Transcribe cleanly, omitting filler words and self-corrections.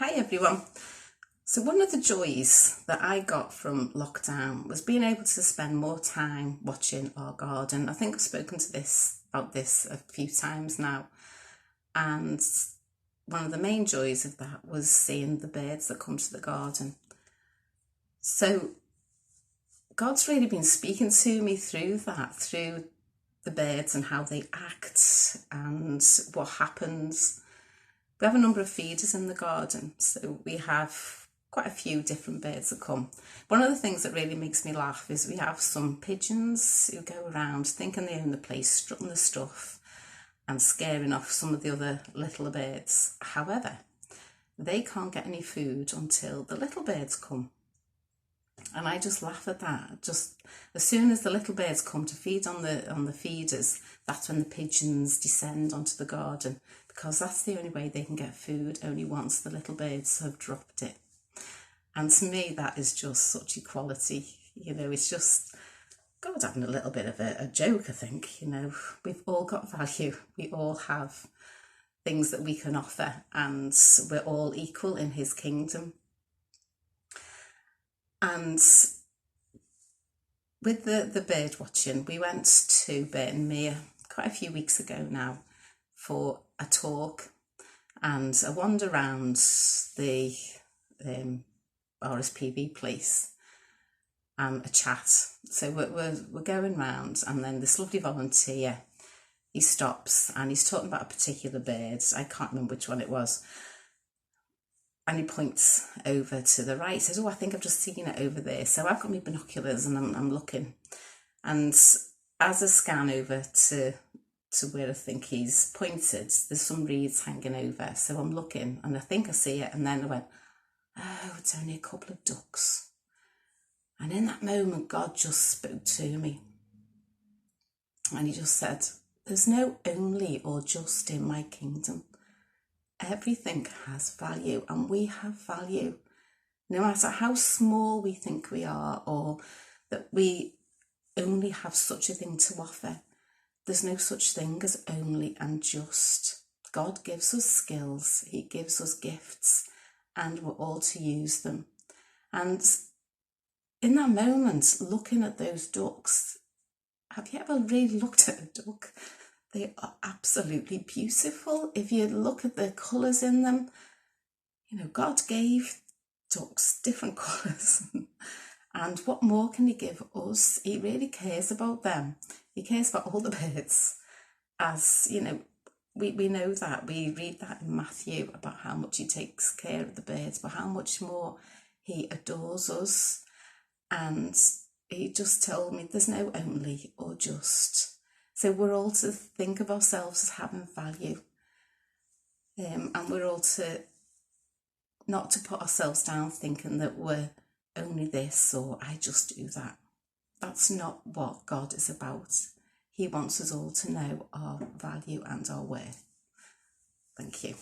Hi everyone. So one of the joys that I got from lockdown was being able to spend more time watching our garden. I think I've spoken to about this a few times now, and one of the main joys of that was seeing the birds that come to the garden. So God's really been speaking to me through the birds and how they act and what happens. We have a number of feeders in the garden, so we have quite a few different birds that come. One of the things that really makes me laugh is we have some pigeons who go around thinking they own the place, strutting the stuff and scaring off some of the other littler birds. However, they can't get any food until the little birds come. And I just laugh at that. Just as soon as the little birds come to feed on the feeders, that's when the pigeons descend onto the garden, because that's the only way they can get food, only once the little birds have dropped it. And to me, that is just such equality. You know, it's just God having a little bit of a joke, I think. You know, we've all got value. We all have things that we can offer, and we're all equal in his kingdom. And with the bird watching, we went to Burton Mere quite a few weeks ago now for a talk and a wander around the RSPB place and a chat. So we're going round, and then this lovely volunteer, he stops and he's talking about a particular bird. I can't remember which one it was. And he points over to the right, says, "Oh, I think I've just seen it over there." So I've got my binoculars and I'm looking. And as I scan over to where I think he's pointed, there's some reeds hanging over. So I'm looking and I think I see it. And then I went, "Oh, it's only a couple of ducks." And in that moment, God just spoke to me. And he just said, "There's no only or just in my kingdom. Everything has value, and we have value. No matter how small we think we are, or that we only have such a thing to offer, there's no such thing as only and just. God gives us skills, he gives us gifts, and we're all to use them." And in that moment, looking at those ducks, have you ever really looked at a duck? They are absolutely beautiful. If you look at the colours in them, you know, God gave ducks different colours. And what more can he give us? He really cares about them. He cares about all the birds. As, you know, we know that. We read that in Matthew about how much he takes care of the birds, but how much more he adores us. And he just told me there's no only or just. So we're all to think of ourselves as having value, and we're all to not to put ourselves down thinking that we're only this or I just do that. That's not what God is about. He wants us all to know our value and our worth. Thank you.